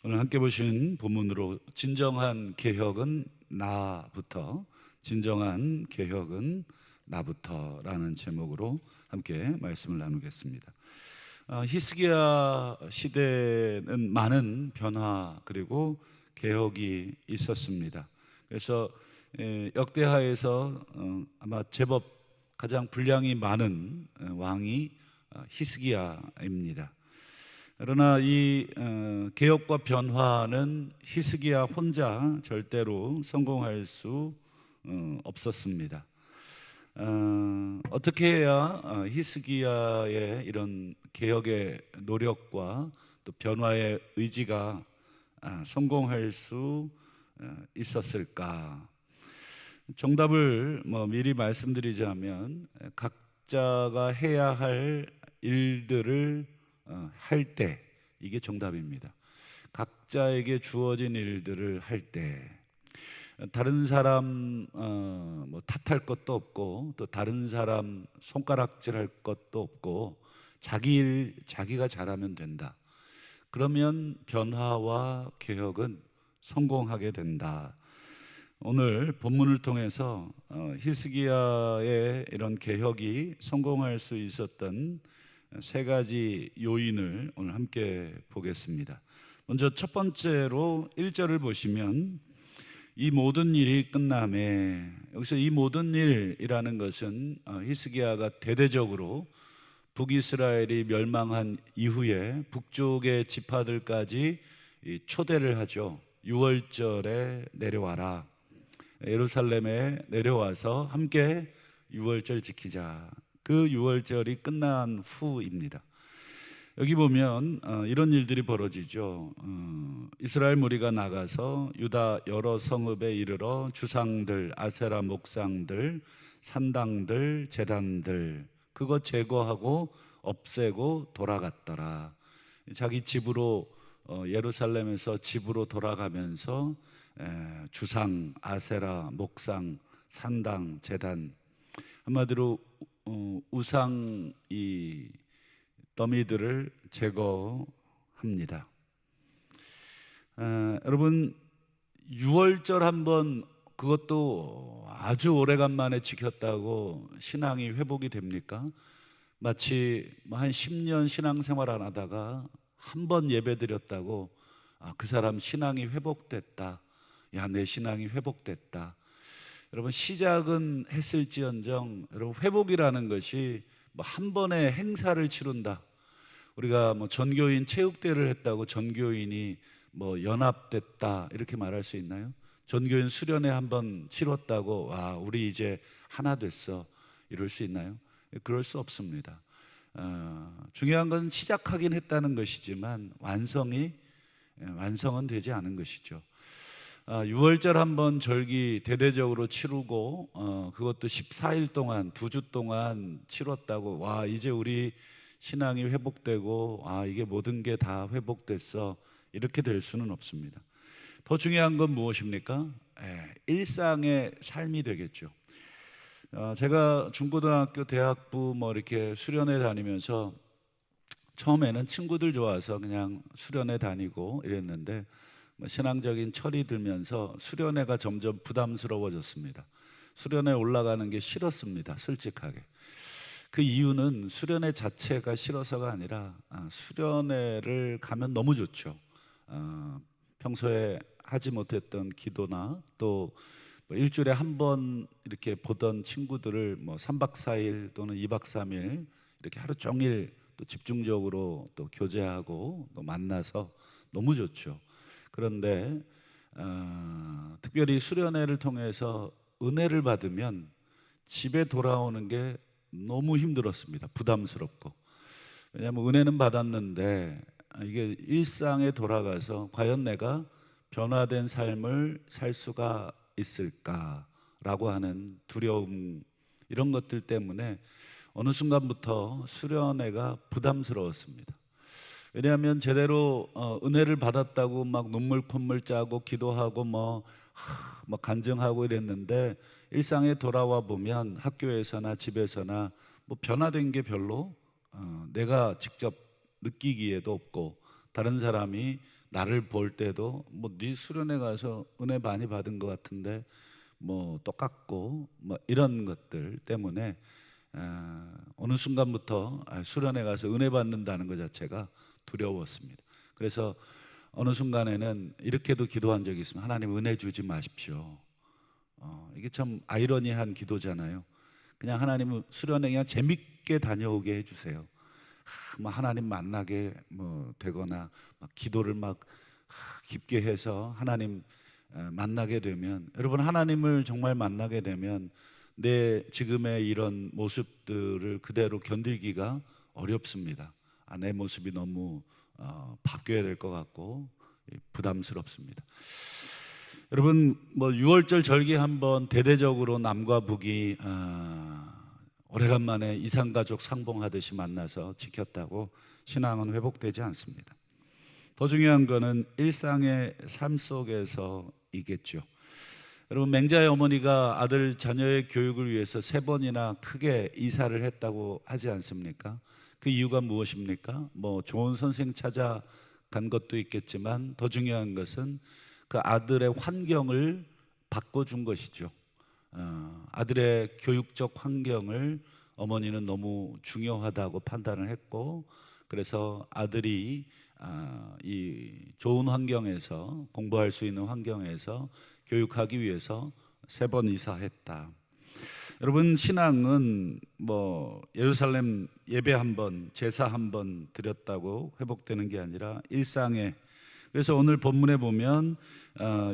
오늘 함께 보신 본문으로 진정한 개혁은 나부터, 진정한 개혁은 나부터라는 제목으로 함께 말씀을 나누겠습니다. 히스기야 시대는 많은 변화 그리고 개혁이 있었습니다. 그래서 역대하에서 아마 제법 가장 분량이 많은 왕이 히스기야입니다. 그러나 이 개혁과 변화는 히스기야 혼자 절대로 성공할 수 없었습니다. 어떻게 해야 히스기야의 이런 개혁의 노력과 또 변화의 의지가 성공할 수 있었을까? 정답을 미리 말씀드리자면 각자가 해야 할 일들을 할 때, 이게 정답입니다. 각자에게 주어진 일들을 할 때, 다른 사람 탓할 것도 없고 또 다른 사람 손가락질할 것도 없고 자기 일 자기가 잘하면 된다. 그러면 변화와 개혁은 성공하게 된다. 오늘 본문을 통해서 히스기야의 이런 개혁이 성공할 수 있었던 세 가지 요인을 오늘 함께 보겠습니다. 먼저 첫 번째로 1절을 보시면 이 모든 일이 끝남에, 여기서 이 모든 일이라는 것은 히스기야가 대대적으로 북이스라엘이 멸망한 이후에 북쪽의 지파들까지 초대를 하죠. 6월절에 내려와라, 예루살렘에 내려와서 함께 6월절 지키자. 그 6월절이 끝난 후입니다. 여기 보면 이런 일들이 벌어지죠. 이스라엘 무리가 나가서 유다 여러 성읍에 이르러 주상들, 아세라 목상들, 산당들, 제단들 그거 제거하고 없애고 돌아갔더라. 자기 집으로 예루살렘에서 집으로 돌아가면서 주상, 아세라, 목상, 산당, 제단, 한마디로 우상 이 더미들을 제거합니다. 여러분 6월절 한번 그것도 아주 오래간만에 지켰다고 신앙이 회복이 됩니까? 마치 한 10년 신앙생활 안 하다가 한 번 예배 드렸다고 그 사람 신앙이 회복됐다. 야, 내 신앙이 회복됐다. 여러분 시작은 했을지언정 여러분 회복이라는 것이 한 번의 행사를 치룬다. 우리가 전교인 체육대회를 했다고 전교인이 연합됐다 이렇게 말할 수 있나요? 전교인 수련회 한번 치렀다고 우리 이제 하나 됐어 이럴 수 있나요? 그럴 수 없습니다. 중요한 건 시작하긴 했다는 것이지만 완성은 되지 않은 것이죠. 6월절 한번 절기 대대적으로 치르고 그것도 14일 동안 2주 동안 치렀다고 이제 우리 신앙이 회복되고 이게 모든 게 다 회복됐어 이렇게 될 수는 없습니다. 더 중요한 건 무엇입니까? 일상의 삶이 되겠죠. 제가 중고등학교 대학부 이렇게 수련회 다니면서 처음에는 친구들 좋아서 그냥 수련회 다니고 이랬는데 신앙적인 철이 들면서 수련회가 점점 부담스러워졌습니다. 수련회 올라가는 게 싫었습니다. 솔직하게. 그 이유는 수련회 자체가 싫어서가 아니라 수련회를 가면 너무 좋죠. 평소에 하지 못했던 기도나 또 일주일에 한 번 이렇게 보던 친구들을 3박 4일 또는 2박 3일 이렇게 하루 종일 또 집중적으로 또 교제하고 또 만나서 너무 좋죠. 그런데 특별히 수련회를 통해서 은혜를 받으면 집에 돌아오는 게 너무 힘들었습니다. 부담스럽고. 왜냐하면 은혜는 받았는데 이게 일상에 돌아가서 과연 내가 변화된 삶을 살 수가 있을까라고 하는 두려움, 이런 것들 때문에 어느 순간부터 수련회가 부담스러웠습니다. 왜냐하면 제대로 은혜를 받았다고 막 눈물 콧물 짜고 기도하고 막 간증하고 이랬는데 일상에 돌아와 보면 학교에서나 집에서나 변화된 게 별로 내가 직접 느끼기에도 없고 다른 사람이 나를 볼 때도 뭐 네 수련회 가서 은혜 많이 받은 것 같은데 뭐 똑같고 뭐 이런 것들 때문에 어느 순간부터 수련회 가서 은혜 받는다는 것 자체가 두려웠습니다. 그래서 어느 순간에는 이렇게도 기도한 적이 있습니다. 하나님 은혜 주지 마십시오. 이게 참 아이러니한 기도잖아요. 그냥 하나님은 수련회 그냥 재밌게 다녀오게 해주세요. 뭐 하나님 만나게 뭐 되거나 막 기도를 막 깊게 해서 하나님 만나게 되면, 여러분 하나님을 정말 만나게 되면 내 지금의 이런 모습들을 그대로 견디기가 어렵습니다. 내 모습이 너무 바뀌어야 될 것 같고 부담스럽습니다. 여러분 뭐 6월절 절기 한번 대대적으로 남과 북이 오래간만에 이산가족 상봉하듯이 만나서 지켰다고 신앙은 회복되지 않습니다. 더 중요한 거는 일상의 삶 속에서이겠죠. 여러분 맹자의 어머니가 아들 자녀의 교육을 위해서 3번이나 크게 이사를 했다고 하지 않습니까? 그 이유가 무엇입니까? 뭐 좋은 선생 찾아간 것도 있겠지만 더 중요한 것은 그 아들의 환경을 바꿔준 것이죠. 아들의 교육적 환경을 어머니는 너무 중요하다고 판단을 했고, 그래서 아들이 이 좋은 환경에서 공부할 수 있는 환경에서 교육하기 위해서 3번 이사했다. 여러분 신앙은 뭐 예루살렘 예배 한번 제사 한번 드렸다고 회복되는 게 아니라 일상에, 그래서 오늘 본문에 보면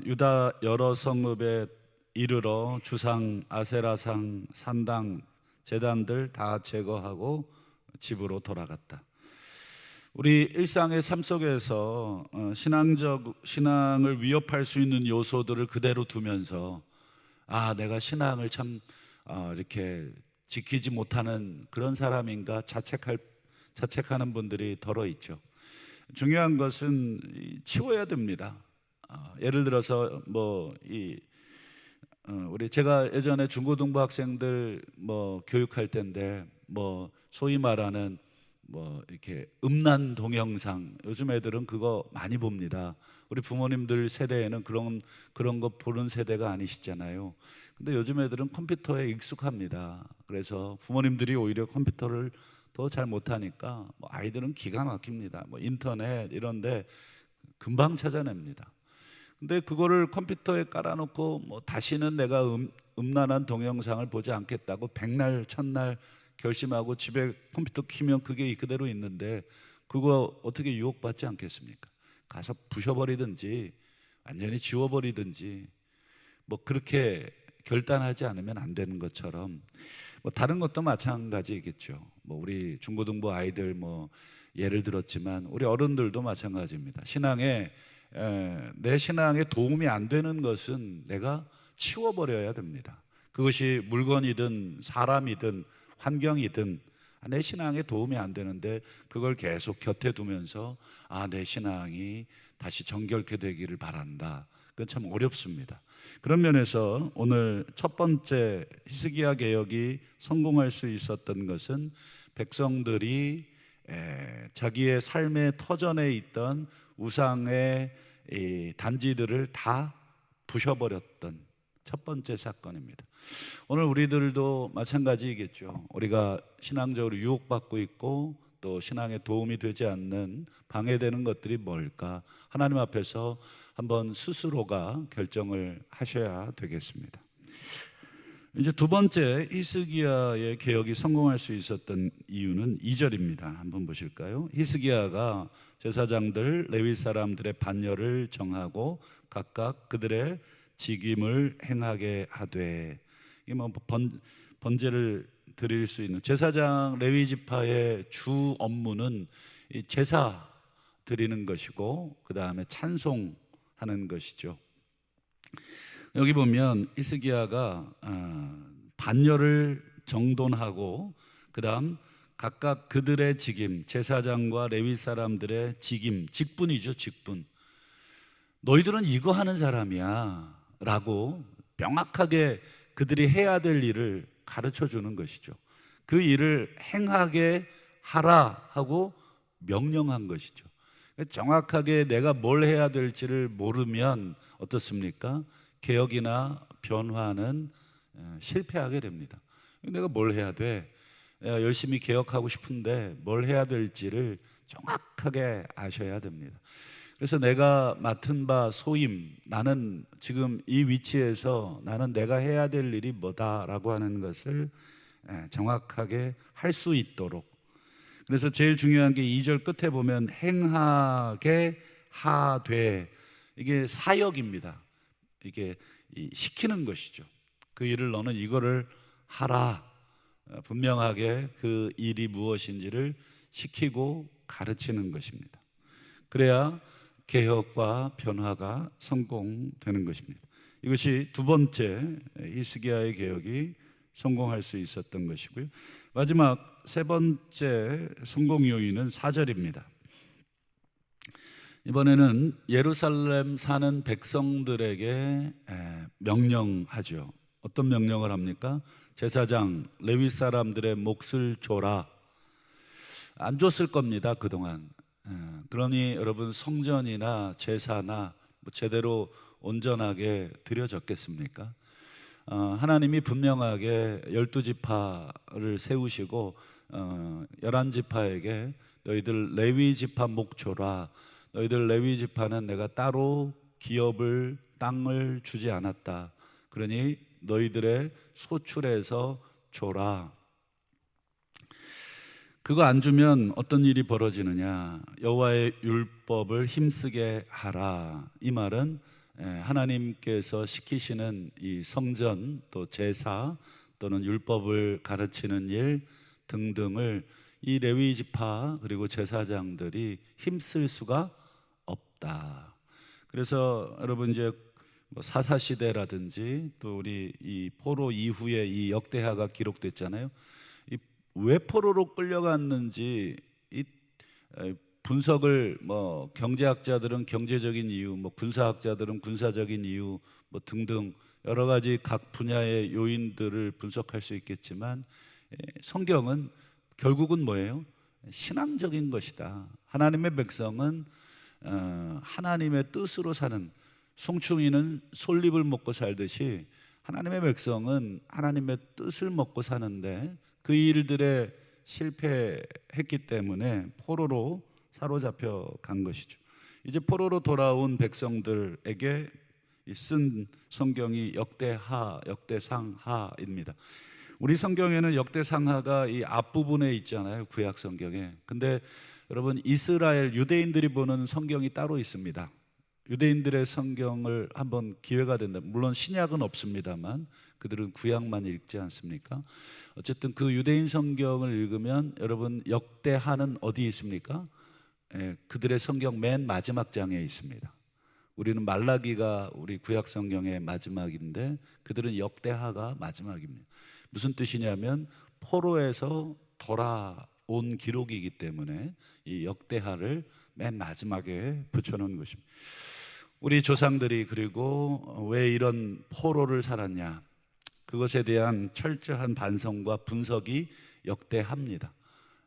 유다 여러 성읍에 이르러 주상 아세라상 산당 제단들 다 제거하고 집으로 돌아갔다. 우리 일상의 삶 속에서 신앙을 위협할 수 있는 요소들을 그대로 두면서 내가 신앙을 참 이렇게 지키지 못하는 그런 사람인가 자책하는 분들이 덜어 있죠. 중요한 것은 치워야 됩니다. 예를 들어서 우리 제가 예전에 중고등부 학생들 교육할 때인데 소위 말하는 이렇게 음란 동영상, 요즘 애들은 그거 많이 봅니다. 우리 부모님들 세대에는 그런 거 보는 세대가 아니시잖아요. 근데 요즘 애들은 컴퓨터에 익숙합니다. 그래서 부모님들이 오히려 컴퓨터를 더 잘 못하니까 아이들은 기가 막힙니다. 인터넷 이런데 금방 찾아냅니다. 근데 그거를 컴퓨터에 깔아놓고 다시는 내가 음란한 동영상을 보지 않겠다고 백날 첫날 결심하고 집에 컴퓨터 키면 그게 그대로 있는데 그거 어떻게 유혹받지 않겠습니까? 가서 부셔버리든지 완전히 지워버리든지 그렇게 결단하지 않으면 안 되는 것처럼 다른 것도 마찬가지겠죠. 우리 중고등부 아이들 예를 들었지만 우리 어른들도 마찬가지입니다. 내 신앙에 도움이 안 되는 것은 내가 치워버려야 됩니다. 그것이 물건이든 사람이든 환경이든 내 신앙에 도움이 안 되는데 그걸 계속 곁에 두면서 내 신앙이 다시 정결케 되기를 바란다. 그건 참 어렵습니다. 그런 면에서 오늘 첫 번째 히스기야 개혁이 성공할 수 있었던 것은 백성들이 자기의 삶의 터전에 있던 우상의 단지들을 다 부셔버렸던 첫 번째 사건입니다. 오늘 우리들도 마찬가지이겠죠. 우리가 신앙적으로 유혹받고 있고 또 신앙에 도움이 되지 않는 방해되는 것들이 뭘까? 하나님 앞에서 한번 스스로가 결정을 하셔야 되겠습니다. 이제 두 번째 히스기야의 개혁이 성공할 수 있었던 이유는 2절입니다. 한번 보실까요? 히스기야가 제사장들 레위 사람들의 반열을 정하고 각각 그들의 직임을 행하게 하되, 이게 번제를 드릴 수 있는 제사장 레위 지파의 주 업무는 제사 드리는 것이고 그 다음에 찬송하는 것이죠. 여기 보면 히스기야가 반열을 정돈하고 그 다음 각각 그들의 직임, 제사장과 레위 사람들의 직분이죠. 직분. 너희들은 이거 하는 사람이야 라고 명확하게 그들이 해야 될 일을 가르쳐 주는 것이죠. 그 일을 행하게 하라 하고 명령한 것이죠. 정확하게 내가 뭘 해야 될지를 모르면 어떻습니까? 개혁이나 변화는 실패하게 됩니다. 내가 뭘 해야 돼? 열심히 개혁하고 싶은데 뭘 해야 될지를 정확하게 아셔야 됩니다. 그래서 내가 맡은 바 소임, 나는 지금 이 위치에서 나는 내가 해야 될 일이 뭐다라고 하는 것을 정확하게 할 수 있도록. 그래서 제일 중요한 게 2절 끝에 보면 행하게 하되, 이게 사역입니다. 이게 시키는 것이죠. 그 일을 너는 이거를 하라. 분명하게 그 일이 무엇인지를 시키고 가르치는 것입니다. 그래야 개혁과 변화가 성공되는 것입니다. 이것이 두 번째 히스기야의 개혁이 성공할 수 있었던 것이고요. 마지막 세 번째 성공 요인은 4절입니다. 이번에는 예루살렘 사는 백성들에게 명령하죠. 어떤 명령을 합니까? 제사장, 레위 사람들의 몫을 줘라. 안 줬을 겁니다, 그동안. 그러니 여러분, 성전이나 제사나 제대로 온전하게 드려졌겠습니까? 하나님이 분명하게 12지파를 세우시고 11지파에게 너희들 레위 지파 목 줘라. 너희들 레위 지파는 내가 따로 기업을, 땅을 주지 않았다. 그러니 너희들의 소출해서 줘라. 그거 안 주면 어떤 일이 벌어지느냐? 여호와의 율법을 힘쓰게 하라. 이 말은 하나님께서 시키시는 이 성전, 또 제사, 또는 율법을 가르치는 일 등등을 이 레위 지파 그리고 제사장들이 힘쓸 수가 없다. 그래서 여러분, 이제 사사 시대라든지 또 우리 이 포로 이후에 이 역대하가 기록됐잖아요. 왜 포로로 끌려갔는지 이 분석을 경제학자들은 경제적인 이유, 군사학자들은 군사적인 이유 등등 여러 가지 각 분야의 요인들을 분석할 수 있겠지만, 성경은 결국은 뭐예요? 신앙적인 것이다. 하나님의 백성은 하나님의 뜻으로 사는, 송충이는 솔잎을 먹고 살듯이 하나님의 백성은 하나님의 뜻을 먹고 사는데, 그 일들에 실패했기 때문에 포로로 사로잡혀 간 것이죠. 이제 포로로 돌아온 백성들에게 쓴 성경이 역대하, 역대상하입니다. 우리 성경에는 역대상하가 이 앞부분에 있잖아요, 구약 성경에. 근데 여러분, 이스라엘 유대인들이 보는 성경이 따로 있습니다. 유대인들의 성경을 한번 기회가 된다, 물론 신약은 없습니다만 그들은 구약만 읽지 않습니까? 어쨌든 그 유대인 성경을 읽으면 여러분, 역대하는 어디 있습니까? 그들의 성경 맨 마지막 장에 있습니다. 우리는 말라기가 우리 구약 성경의 마지막인데 그들은 역대하가 마지막입니다. 무슨 뜻이냐면 포로에서 돌아온 기록이기 때문에 이 역대하를 맨 마지막에 붙여놓은 것입니다. 우리 조상들이 그리고 왜 이런 포로를 살았냐, 그것에 대한 철저한 반성과 분석이 역대합니다.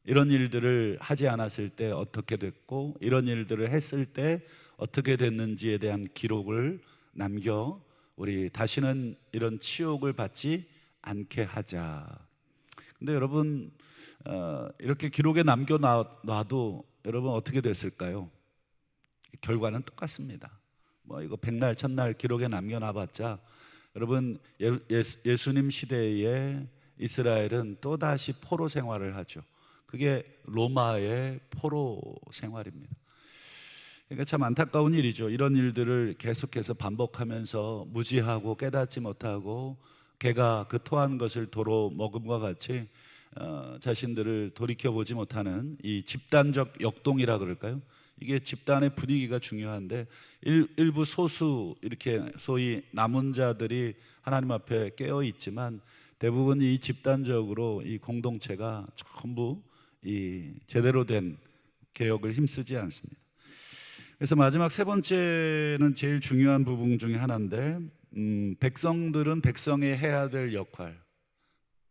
이런 일들을 하지 않았을 때 어떻게 됐고, 이런 일들을 했을 때 어떻게 됐는지에 대한 기록을 남겨 우리 다시는 이런 치욕을 받지 않게 하자. 근데 여러분, 이렇게 기록에 남겨놔도 여러분 어떻게 됐을까요? 결과는 똑같습니다. 이거 백날 첫날 기록에 남겨놔봤자 여러분, 예수님 시대에 이스라엘은 또다시 포로 생활을 하죠. 그게 로마의 포로 생활입니다. 그러니까 참 안타까운 일이죠. 이런 일들을 계속해서 반복하면서 무지하고 깨닫지 못하고 개가 그 토한 것을 도로 먹음과 같이 자신들을 돌이켜보지 못하는 이 집단적 역동이라 그럴까요? 이게 집단의 분위기가 중요한데 일부 소수 이렇게 소위 남은 자들이 하나님 앞에 깨어 있지만 대부분 이 집단적으로 이 공동체가 전부 이 제대로 된 개혁을 힘쓰지 않습니다. 그래서 마지막 세 번째는 제일 중요한 부분 중에 하나인데, 백성들은 백성이 해야 될 역할,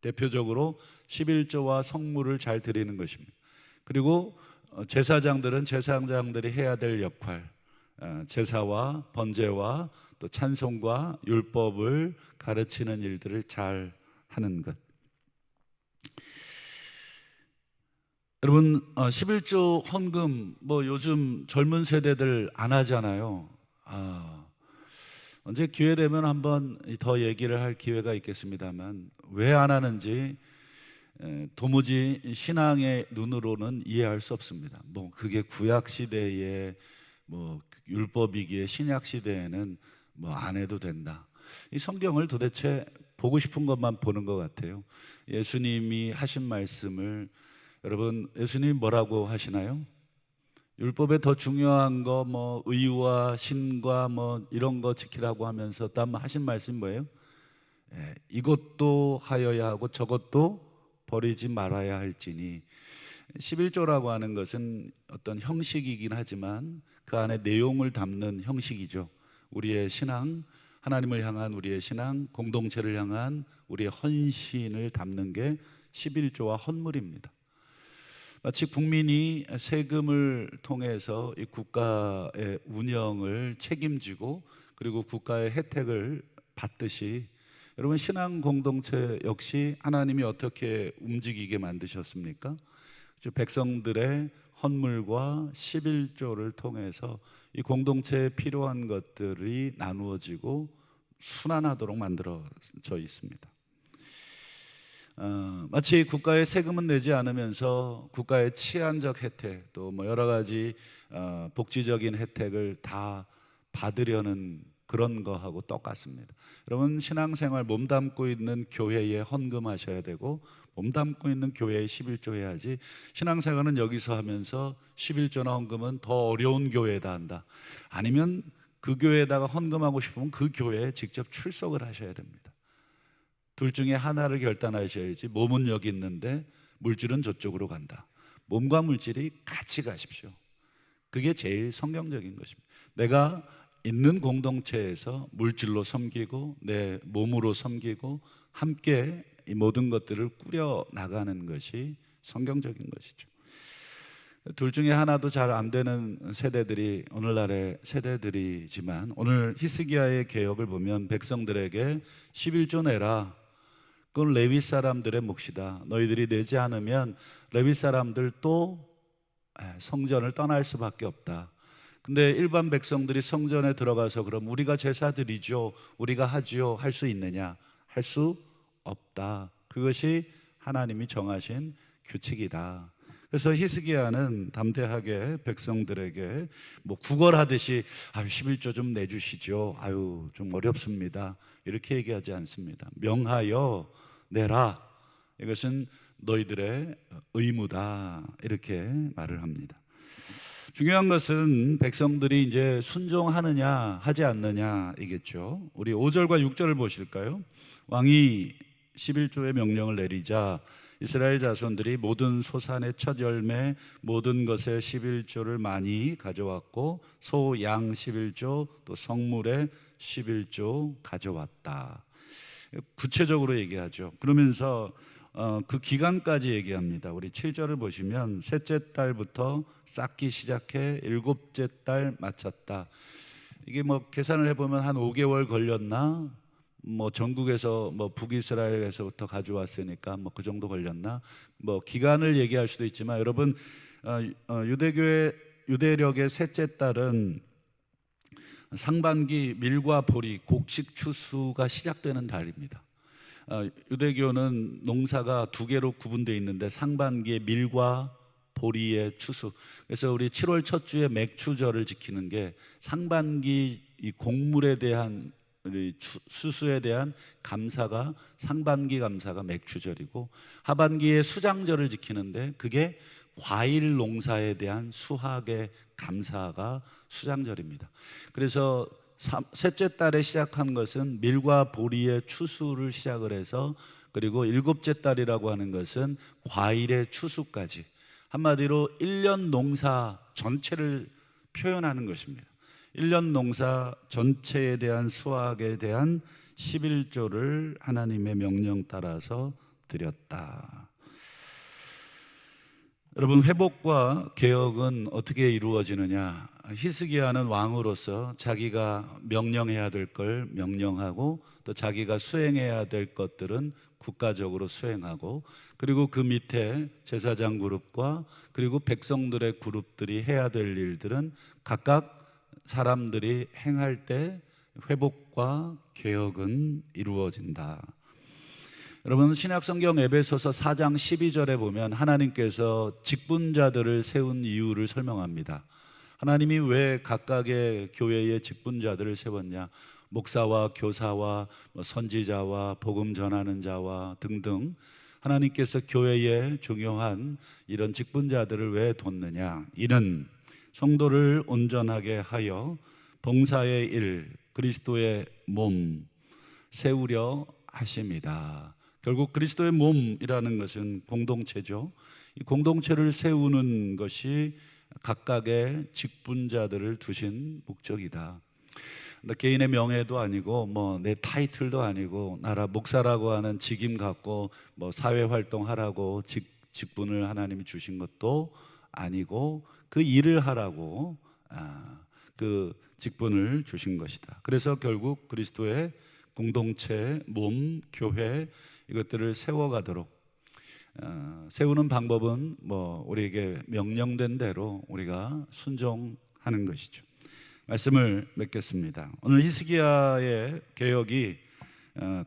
대표적으로 11조와 성물을 잘 드리는 것입니다. 그리고 제사장들이 해야 될 역할, 제사와 번제와 또 찬송과 율법을 가르치는 일들을 잘 하는 것. 여러분, 11조 헌금 요즘 젊은 세대들 안 하잖아요. 언제 기회 되면 한번 더 얘기를 할 기회가 있겠습니다만 왜 안 하는지 도무지 신앙의 눈으로는 이해할 수 없습니다. 그게 구약 시대에 율법이기에 신약 시대에는 안 해도 된다. 이 성경을 도대체 보고 싶은 것만 보는 것 같아요. 예수님이 하신 말씀을, 여러분, 예수님이 뭐라고 하시나요? 율법에 더 중요한 거 의와 신과 이런 거 지키라고 하면서 또 한번 하신 말씀이 뭐예요? 이것도 하여야 하고 저것도 버리지 말아야 할지니. 11조라고 하는 것은 어떤 형식이긴 하지만 그 안에 내용을 담는 형식이죠. 우리의 신앙, 하나님을 향한 우리의 신앙, 공동체를 향한 우리의 헌신을 담는 게 11조와 헌물입니다. 마치 국민이 세금을 통해서 이 국가의 운영을 책임지고 그리고 국가의 혜택을 받듯이, 여러분, 신앙 공동체 역시 하나님이 어떻게 움직이게 만드셨습니까? 백성들의 헌물과 11조를 통해서 이 공동체에 필요한 것들이 나누어지고 순환하도록 만들어져 있습니다. 마치 국가의 세금은 내지 않으면서 국가의 치안적 혜택 또 여러 가지 복지적인 혜택을 다 받으려는 그런 거하고 똑같습니다. 여러분, 신앙생활 몸담고 있는 교회에 헌금하셔야 되고 몸담고 있는 교회에 11조 해야지, 신앙생활은 여기서 하면서 11조나 헌금은 더 어려운 교회에다 한다. 아니면 그 교회에다가 헌금하고 싶으면 그 교회에 직접 출석을 하셔야 됩니다. 둘 중에 하나를 결단하셔야지. 몸은 여기 있는데 물질은 저쪽으로 간다. 몸과 물질이 같이 가십시오. 그게 제일 성경적인 것입니다. 내가 있는 공동체에서 물질로 섬기고 내 몸으로 섬기고 함께 이 모든 것들을 꾸려 나가는 것이 성경적인 것이죠. 둘 중에 하나도 잘 안 되는 세대들이 오늘날의 세대들이지만, 오늘 히스기야의 개혁을 보면 백성들에게 11조 내라. 그건 레위 사람들의 몫이다. 너희들이 내지 않으면 레위 사람들도 성전을 떠날 수밖에 없다. 근데 일반 백성들이 성전에 들어가서 그럼 우리가 제사 드리죠, 우리가 하지요, 할 수 있느냐? 할 수 없다. 그것이 하나님이 정하신 규칙이다. 그래서 히스기야는 담대하게 백성들에게 구걸하듯이 11조 좀 내주시죠, 좀 어렵습니다, 이렇게 얘기하지 않습니다. 명하여 내라. 이것은 너희들의 의무다, 이렇게 말을 합니다. 중요한 것은 백성들이 이제 순종하느냐 하지 않느냐이겠죠. 우리 5절과 6절을 보실까요? 왕이 11조의 명령을 내리자 이스라엘 자손들이 모든 소산의 첫 열매 모든 것의 11조를 많이 가져왔고 소, 양 11조 또 성물의 11조 가져왔다. 구체적으로 얘기하죠. 그러면서 그 기간까지 얘기합니다. 우리 7절을 보시면 셋째 달부터 쌓기 시작해 일곱째 달 마쳤다. 이게 계산을 해보면 한 5개월 걸렸나? 전국에서 북이스라엘에서부터 가져왔으니까 그 정도 걸렸나? 기간을 얘기할 수도 있지만, 여러분, 유대력의 셋째 달은 상반기 밀과 보리, 곡식 추수가 시작되는 달입니다. 유대교는 농사가 두 개로 구분되어 있는데 상반기에 밀과 보리의 추수. 그래서 우리 7월 첫 주에 맥추절을 지키는 게 상반기 이 곡물에 대한 수수에 대한 감사가, 상반기 감사가 맥추절이고, 하반기에 수장절을 지키는데 그게 과일 농사에 대한 수확의 감사가 수장절입니다. 그래서 셋째 달에 시작한 것은 밀과 보리의 추수를 시작을 해서, 그리고 일곱째 달이라고 하는 것은 과일의 추수까지, 한마디로 1년 농사 전체를 표현하는 것입니다. 1년 농사 전체에 대한 수확에 대한 11조를 하나님의 명령 따라서 드렸다. 여러분, 회복과 개혁은 어떻게 이루어지느냐? 히스기야는 왕으로서 자기가 명령해야 될 걸 명령하고, 또 자기가 수행해야 될 것들은 국가적으로 수행하고, 그리고 그 밑에 제사장 그룹과 그리고 백성들의 그룹들이 해야 될 일들은 각각 사람들이 행할 때 회복과 개혁은 이루어진다. 여러분, 신약성경 에베소서 4장 12절에 보면 하나님께서 직분자들을 세운 이유를 설명합니다. 하나님이 왜 각각의 교회의 직분자들을 세웠냐? 목사와 교사와 선지자와 복음 전하는 자와 등등 하나님께서 교회에 중요한 이런 직분자들을 왜 뒀느냐? 이는 성도를 온전하게 하여 봉사의 일, 그리스도의 몸 세우려 하십니다. 결국 그리스도의 몸이라는 것은 공동체죠. 이 공동체를 세우는 것이 각각의 직분자들을 두신 목적이다. 개인의 명예도 아니고 내 타이틀도 아니고 나라 목사라고 하는 직임 갖고 사회 활동하라고 직분을 하나님이 주신 것도 아니고 그 일을 하라고 그 직분을 주신 것이다. 그래서 결국 그리스도의 공동체, 몸, 교회 이것들을 세워가도록 세우는 방법은 우리에게 명령된 대로 우리가 순종하는 것이죠. 말씀을 맺겠습니다. 오늘 히스기야의 개혁이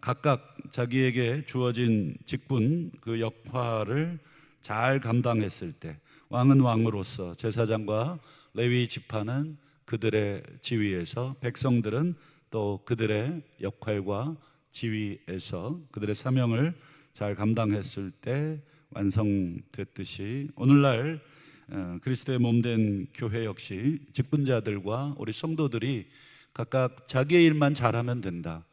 각각 자기에게 주어진 직분, 그 역할을 잘 감당했을 때 왕은 왕으로서, 제사장과 레위 지파는 그들의 지위에서, 백성들은 또 그들의 역할과 지위에서 그들의 사명을 잘 감당했을 때 완성됐듯이 오늘날 그리스도의 몸된 교회 역시 직분자들과 우리 성도들이 각각 자기의 일만 잘하면 된다.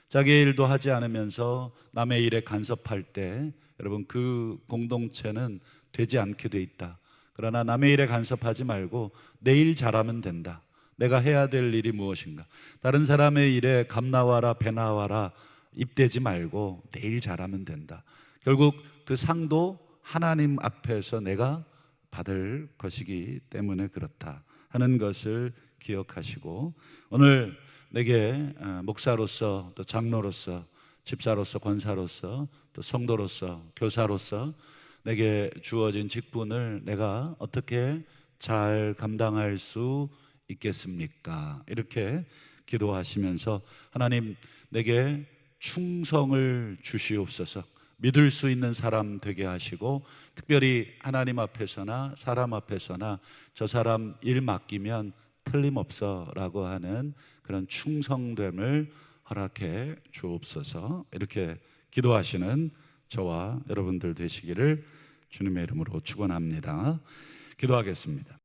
자기의 일도 하지 않으면서 남의 일에 간섭할 때 여러분, 그 공동체는 되지 않게 돼 있다. 그러나 남의 일에 간섭하지 말고 내 일 잘하면 된다. 내가 해야 될 일이 무엇인가? 다른 사람의 일에 감나와라 배나와라 입대지 말고 내 일 잘하면 된다. 결국 그 상도 하나님 앞에서 내가 받을 것이기 때문에 그렇다 하는 것을 기억하시고, 오늘 내게 목사로서, 또 장로로서, 집사로서, 권사로서, 또 성도로서, 교사로서 내게 주어진 직분을 내가 어떻게 잘 감당할 수 있겠습니까? 이렇게 기도하시면서 하나님, 내게 충성을 주시옵소서. 믿을 수 있는 사람 되게 하시고, 특별히 하나님 앞에서나 사람 앞에서나 저 사람 일 맡기면 틀림없어라고 하는 그런 충성됨을 허락해 주옵소서. 이렇게 기도하시는 저와 여러분들 되시기를 주님의 이름으로 축원합니다. 기도하겠습니다.